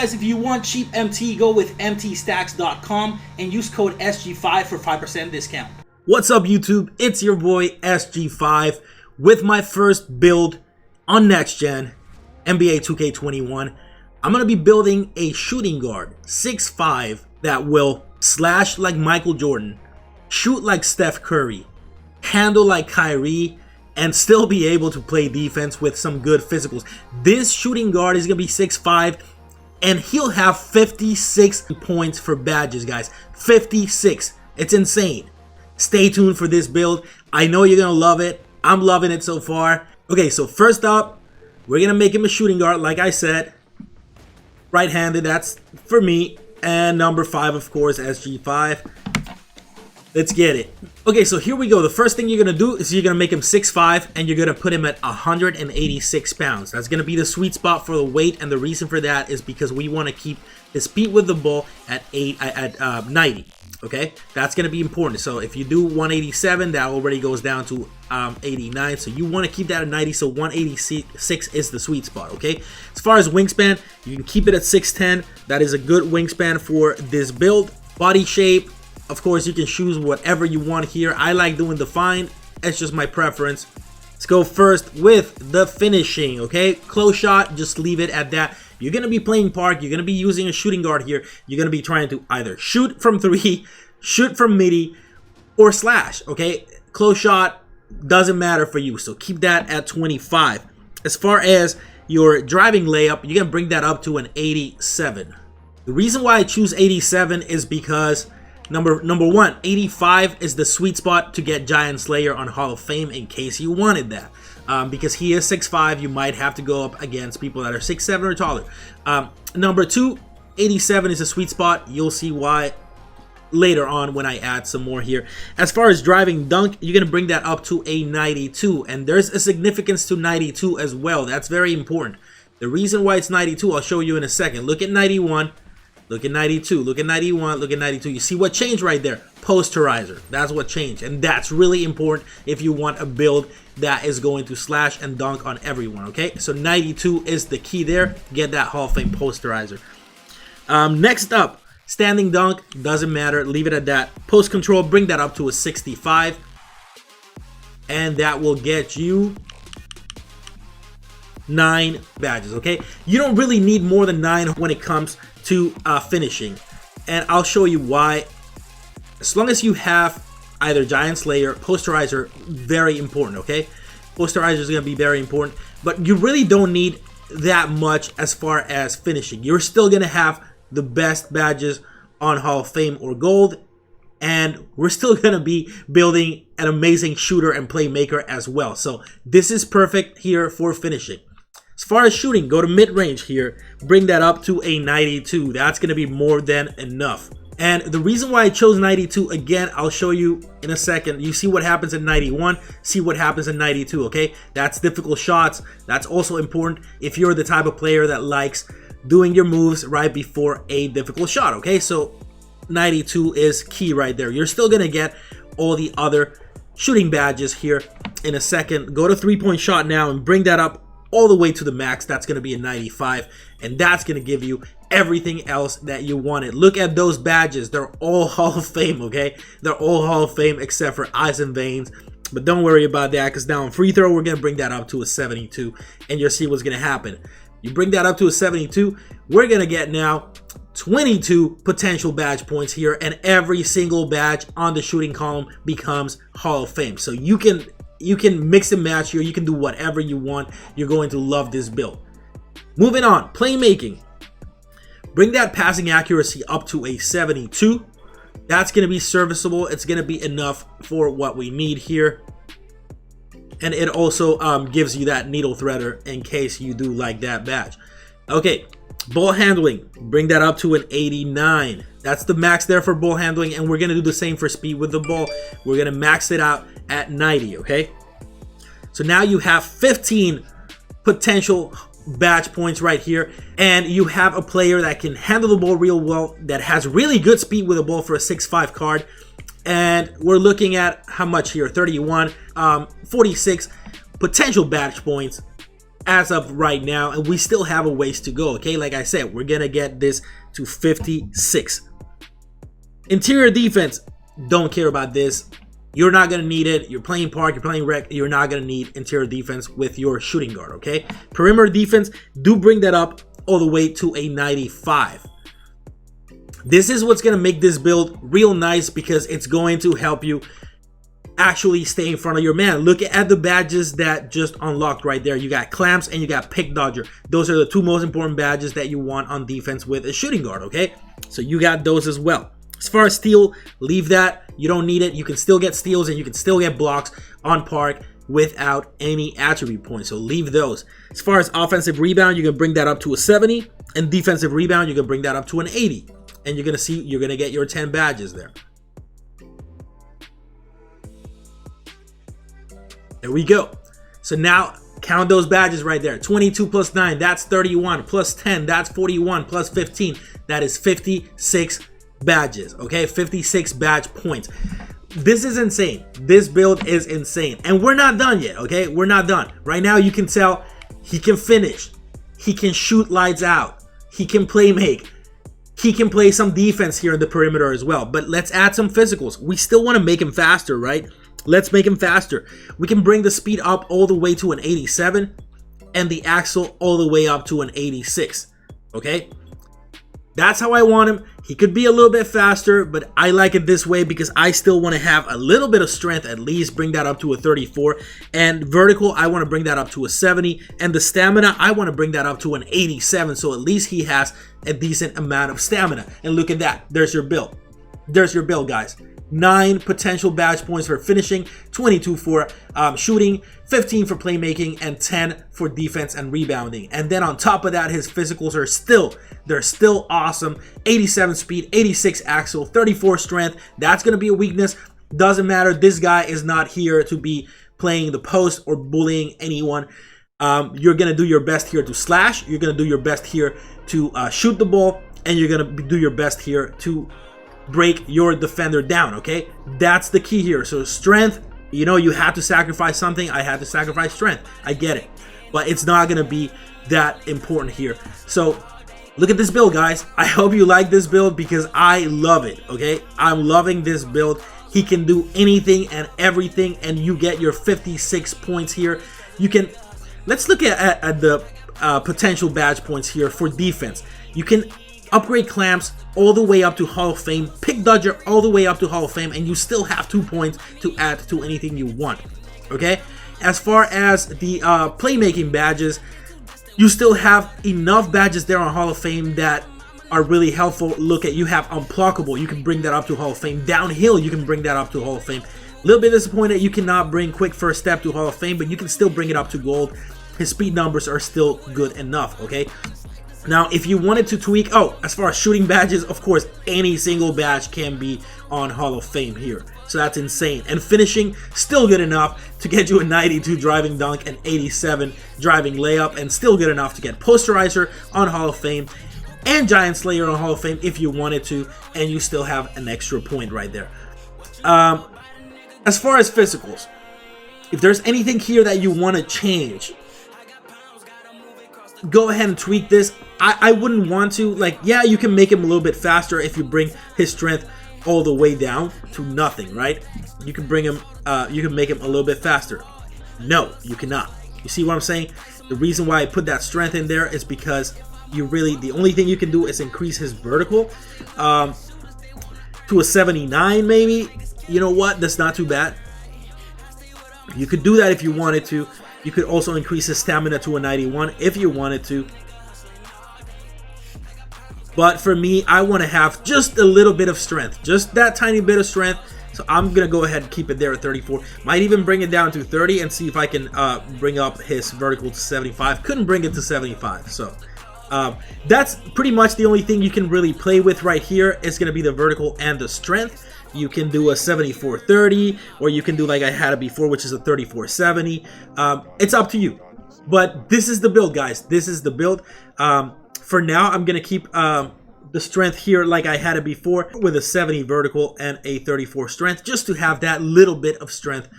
guys, if you want cheap MT, go with mtstacks.com and use code SG5 for 5% discount. What's up, YouTube? It's your boy SG5 with my first build on next gen NBA 2K21. I'm going to be building a shooting guard 6'5" that will slash like Michael Jordan, shoot like Steph Curry, handle like Kyrie, and still be able to play defense with some good physicals. This shooting guard is going to be 6'5", and he'll have 56 points for badges, guys. 56. It's insane. Stay tuned for this build. I know you're going to love it. I'm loving it so far. Okay, so first up, we're going to make him a shooting guard, like I said. Right-handed, that's for me. And number 5, of course, SG5. Let's get it. Okay, so here we go. The first thing you're going to do is you're going to make him 6'5", and you're going to put him at 186 pounds. That's going to be the sweet spot for the weight, and the reason for that is because we want to keep his speed with the ball at 90. Okay, that's going to be important. So if you do 187, that already goes down to 89. So you want to keep that at 90. So 186 is the sweet spot. Okay, as far as wingspan, you can keep it at 6'10". That is a good wingspan for this build. Body shape, of course, you can choose whatever you want here. I like doing defined. It's just my preference. Let's go first with the finishing. Okay, close shot, just leave it at that. You're going to be playing park. You're going to be using a shooting guard here. You're going to be trying to either shoot from 3, shoot from midi, or slash. Okay, close shot doesn't matter for you. So keep that at 25. As far as your driving layup, you're going to bring that up to an 87. The reason why I choose 87 is because Number 1, 85 is the sweet spot to get Giant Slayer on Hall of Fame in case you wanted that. Because he is 6'5", you might have to go up against people that are 6'7" or taller. Number 2, 87 is a sweet spot. You'll see why later on when I add some more here. As far as driving dunk, you're going to bring that up to a 92. And there's a significance to 92 as well. That's very important. The reason why it's 92, I'll show you in a second. Look at 91. Look at 92, look at 91, look at 92. You see what changed right there? Posterizer. That's what changed. And that's really important if you want a build that is going to slash and dunk on everyone, okay? So 92 is the key there. Get that Hall of Fame posterizer. Next up, standing dunk. Doesn't matter. Leave it at that. Post control, bring that up to a 65. And that will get you 9 badges, okay? You don't really need more than 9 when it comes to finishing, and I'll show you why. As long as you have either Giant Slayer, Posterizer, very important, okay? Posterizer is going to be very important, but you really don't need that much as far as finishing. You're still going to have the best badges on Hall of Fame or Gold, and we're still going to be building an amazing shooter and playmaker as well. So this is perfect here for finishing. As far as shooting, go to mid-range here. Bring that up to a 92. That's going to be more than enough. And the reason why I chose 92, again, I'll show you in a second. You see what happens at 91. See what happens at 92, okay? That's difficult shots. That's also important if you're the type of player that likes doing your moves right before a difficult shot, okay? So 92 is key right there. You're still going to get all the other shooting badges here in a second. Go to three-point shot now and bring that up all the way to the max. That's going to be a 95, and that's going to give you everything else that you wanted. Look at those badges. They're all Hall of Fame, okay? They're all Hall of Fame except for Eyes and Veins, but don't worry about that, because now on free throw, we're going to bring that up to a 72, and you'll see what's going to happen. You bring that up to a 72, we're going to get now 22 potential badge points here, and every single badge on the shooting column becomes Hall of Fame. So you can mix and match here. You can do whatever you want. You're going to love this build. Moving on, playmaking. Bring that passing accuracy up to a 72. That's going to be serviceable. It's going to be enough for what we need here. And it also gives you that needle threader in case you do like that badge. Okay, ball handling. Bring that up to an 89. That's the max there for ball handling, and we're going to do the same for speed with the ball. We're going to max it out at 90, okay? So now you have 15 potential badge points right here, and you have a player that can handle the ball real well, that has really good speed with the ball for a 6'5" card. And we're looking at how much here? 31, 46 potential badge points. as of right now, and we still have a ways to go. Okay, like I said, we're gonna get this to 56. Interior defense, don't care about this. You're not going to need it. You're playing park, you're playing rec, you're not going to need interior defense with your shooting guard, okay? Perimeter defense, do bring that up all the way to a 95. This is what's going to make this build real nice because it's going to help you actually stay in front of your man. Look at the badges that just unlocked right there. You got clamps and you got pick dodger. Those are the two most important badges that you want on defense with a shooting guard, okay? So you got those as well. As far as steal, leave that. You don't need it. You can still get steals and you can still get blocks on park without any attribute points. So leave those. As far as offensive rebound, you can bring that up to a 70. And defensive rebound, you can bring that up to an 80. And you're going to see, you're going to get your 10 badges there. There we go. So now count those badges right there. 22 plus 9, that's 31. Plus 10, that's 41. Plus 15, that is 56 badges, okay? 56 badge points. This is insane. This build is insane. And we're not done yet, okay? We're not done. Right now, you can tell he can finish. He can shoot lights out. He can play make. He can play some defense here in the perimeter as well. But let's add some physicals. We still want to make him faster, right? Let's make him faster. We can bring the speed up all the way to an 87 and the axle all the way up to an 86, okay? That's how I want him. He could be a little bit faster, but I like it this way because I still want to have a little bit of strength, at least bring that up to a 34. And vertical, I want to bring that up to a 70. And the stamina, I want to bring that up to an 87. So at least he has a decent amount of stamina. And look at that. There's your build. There's your build, guys. 9 potential badge points for finishing, 22 for shooting, 15 for playmaking, and 10 for defense and rebounding. And then on top of that, his physicals are still awesome. 87 speed, 86 axle, 34 strength. That's going to be a weakness. Doesn't matter. This guy is not here to be playing the post or bullying anyone. You're going to do your best here to slash. You're going to do your best here to shoot the ball. And you're going to do your best here to break your defender down, okay? That's the key here. So strength, you know, you have to sacrifice something. I had to sacrifice strength. I get it. But it's not going to be that important here. So look at this build, guys. I hope you like this build because I love it, okay? I'm loving this build. He can do anything and everything, and you get your 56 points here. You can, let's look at the potential badge points here for defense. You can upgrade clamps all the way up to Hall of Fame, pick dodger all the way up to Hall of Fame, and you still have 2 points to add to anything you want, okay? As far as the playmaking badges, you still have enough badges there on Hall of Fame that are really helpful. Look at, you have unblockable, you can bring that up to Hall of Fame. Downhill, you can bring that up to Hall of Fame. A little bit disappointed you cannot bring quick first step to Hall of Fame, but you can still bring it up to gold. His speed numbers are still good enough, okay? Now, if you wanted to tweak, as far as shooting badges, of course, any single badge can be on Hall of Fame here. So that's insane. And finishing, still good enough to get you a 92 driving dunk and 87 driving layup, and still good enough to get Posterizer on Hall of Fame and Giant Slayer on Hall of Fame if you wanted to, and you still have an extra point right there. As far as physicals, if there's anything here that you want to change, go ahead and tweak this. I wouldn't want to, like, yeah, you can make him a little bit faster if you bring his strength all the way down to nothing, right? You can bring him, you can make him a little bit faster. No, you cannot. You see what I'm saying? The reason why I put that strength in there is because you really, the only thing you can do is increase his vertical to a 79 maybe. You know what? That's not too bad. You could do that if you wanted to. You could also increase his stamina to a 91 if you wanted to. But for me, I want to have just a little bit of strength. Just that tiny bit of strength. So I'm going to go ahead and keep it there at 34. Might even bring it down to 30 and see if I can bring up his vertical to 75. Couldn't bring it to 75. So that's pretty much the only thing you can really play with right here. It's going to be the vertical and the strength. You can do a 74-30, or you can do like I had it before, which is a 34-70. It's up to you. But this is the build, guys. This is the build. For now, I'm going to keep the strength here like I had it before with a 70 vertical and a 34 strength, just to have that little bit of strength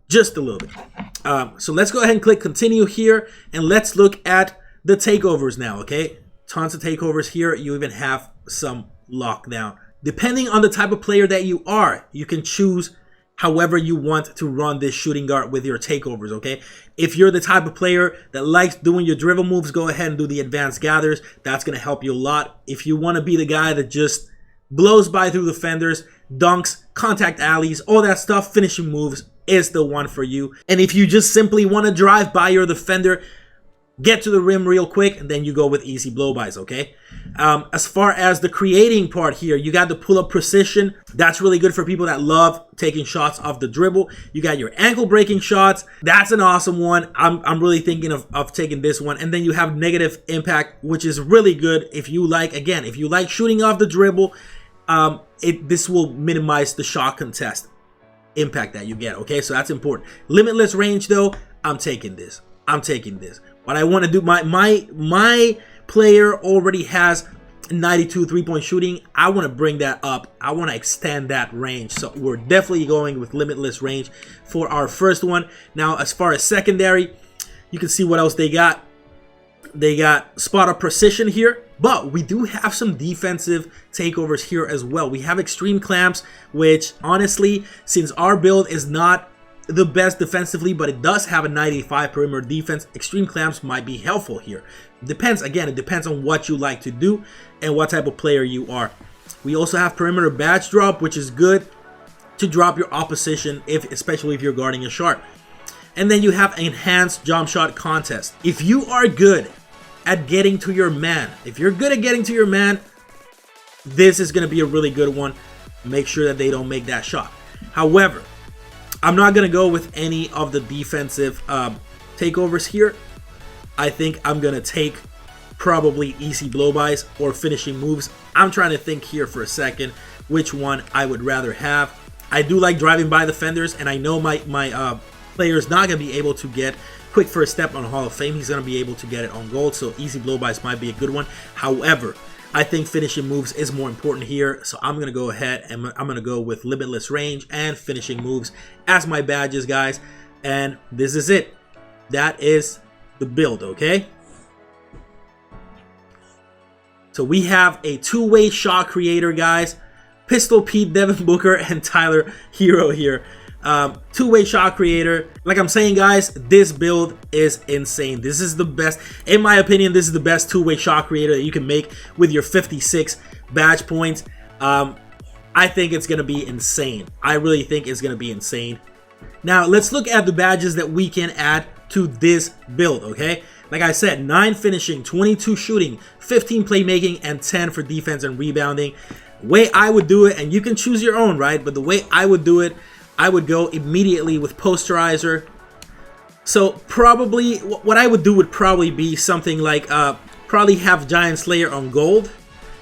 Just a little bit. So let's go ahead and click continue here, and let's look at the takeovers now, okay? Tons of takeovers here. You even have some lockdown. Depending on the type of player that you are, you can choose however you want to run this shooting guard with your takeovers, okay? If you're the type of player that likes doing your dribble moves, go ahead and do the advanced gathers. That's going to help you a lot. If you want to be the guy that just blows by through defenders, dunks, contact alleys, all that stuff, finishing moves is the one for you. And if you just simply want to drive by your defender, get to the rim real quick, and then you go with easy blow-bys, okay? As far as the creating part here, you got the pull-up precision. That's really good for people that love taking shots off the dribble. You got your ankle-breaking shots. That's an awesome one. I'm really thinking of taking this one. And then you have negative impact, which is really good if you like, again, if you like shooting off the dribble, this will minimize the shot contest impact that you get, okay? So that's important. Limitless range, though, I'm taking this. What I want to do, my player already has 92 3-point shooting. I want to bring that up. I want to extend that range. So we're definitely going with limitless range for our first one. Now, as far as secondary, you can see what else they got. They got spot up precision here, but we do have some defensive takeovers here as well. We have extreme clamps, which honestly, since our build is not the best defensively, but it does have a 95 perimeter defense, extreme clamps might be helpful here. Depends, again, it depends on what you like to do and what type of player you are. We also have perimeter badge drop, which is good to drop your opposition, especially if you're guarding a shark. And then you have enhanced jump shot contest. If you are good at getting to your man, this is going to be a really good one. Make sure that they don't make that shot. However, I'm not going to go with any of the defensive takeovers here. I think I'm going to take probably easy blow-bys or finishing moves. I'm trying to think here for a second which one I would rather have. I do like driving by defenders, and I know my player is not going to be able to get quick first step on Hall of Fame. He's going to be able to get it on gold, so easy blow-bys might be a good one. However, I think finishing moves is more important here, so I'm going to go ahead and I'm going to go with limitless range and finishing moves as my badges, guys. And this is it. That is the build, okay? So we have a two-way shot creator, guys. Pistol Pete, Devin Booker, and Tyler Hero here. Two-way shot creator. Like I'm saying, guys, this build is insane. This is the best, in my opinion, this is the best two-way shot creator that you can make with your 56 badge points. I think it's going to be insane. I really think it's going to be insane. Now, let's look at the badges that we can add to this build, okay? Like I said, 9 finishing, 22 shooting, 15 playmaking, and 10 for defense and rebounding. Way I would do it, and you can choose your own, right? But the way I would do it, I would go immediately with posterizer. So probably what I would do would probably be something like probably have Giant Slayer on gold,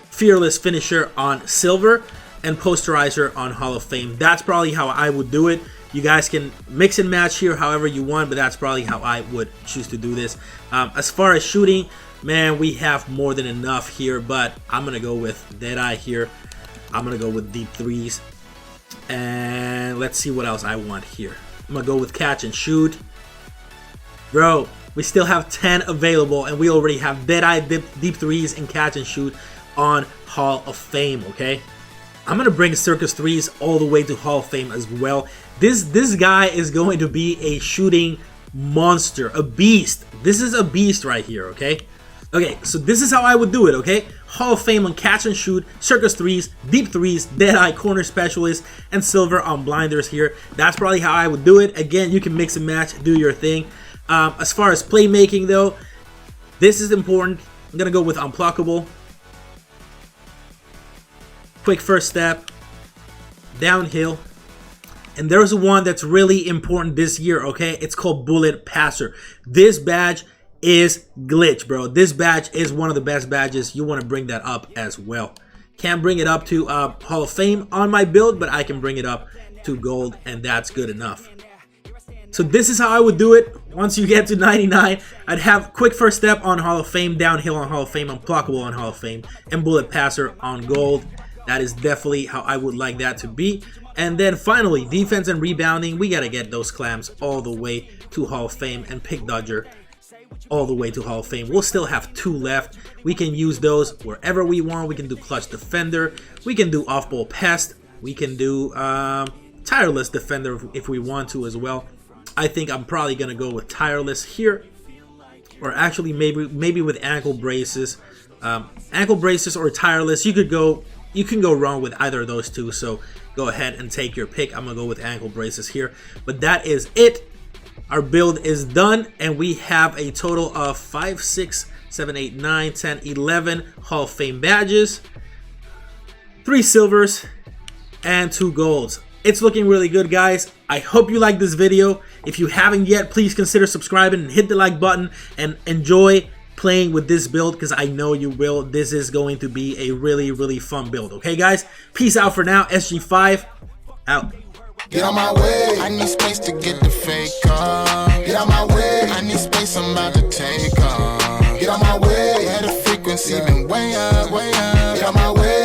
Fearless Finisher on silver, and posterizer on Hall of Fame. That's probably how I would do it. You guys can mix and match here however you want, but that's probably how I would choose to do this. As far as shooting, man, we have more than enough here, but I'm going to go with Deadeye here. I'm going to go with deep threes. And let's see what else I want here. I'm going to go with catch and shoot. Bro, we still have 10 available, and we already have Deadeye, deep threes, and catch and shoot on Hall of Fame, okay? I'm going to bring Circus Threes all the way to Hall of Fame as well. This guy is going to be a shooting monster, a beast. This is a beast right here, okay? Okay, so this is how I would do it, okay? Hall of Fame on catch and shoot, Circus Threes, deep threes, Deadeye, corner specialist, and silver on blinders here. That's probably how I would do it. Again, you can mix and match, do your thing. As far as playmaking though, this is important. I'm gonna go with unpluckable, quick first step, downhill, and there's one that's really important this year, okay? It's called Bullet Passer. This badge is glitch, bro. This badge is one of the best badges. You want to bring that up as well. Can't bring it up to Hall of Fame on my build, but I can bring it up to gold, and that's good enough. So this is how I would do it. Once you get to 99, I'd have quick first step on Hall of Fame, downhill on Hall of Fame, unpluckable on Hall of Fame, and Bullet Passer on gold. That is definitely how I would like that to be. And then finally, defense and rebounding. We got to get those clams all the way to Hall of Fame, and Pick Dodger all the way to Hall of Fame. We'll still have 2 left. We can use those wherever we want. We can do Clutch Defender. We can do Off-Ball Pest. We can do Tireless Defender if we want to as well. I think I'm probably going to go with Tireless here. Or actually maybe with Ankle Braces. Ankle Braces or Tireless. You can go wrong with either of those two. So go ahead and take your pick. I'm going to go with Ankle Braces here. But that is it. Our build is done, and we have a total of 5, 6, 7, 8, 9, 10, 11 Hall of Fame badges, 3 silvers, and 2 golds. It's looking really good, guys. I hope you like this video. If you haven't yet, please consider subscribing and hit the like button, and enjoy playing with this build because I know you will. This is going to be a really, really fun build. Okay, guys? Peace out for now. SG5 out. Get out my way, I need space to get the fake car. Get out my way, I need space, I'm about to take off. Get out my way, yeah, the frequency been way up, way up. Get out my way.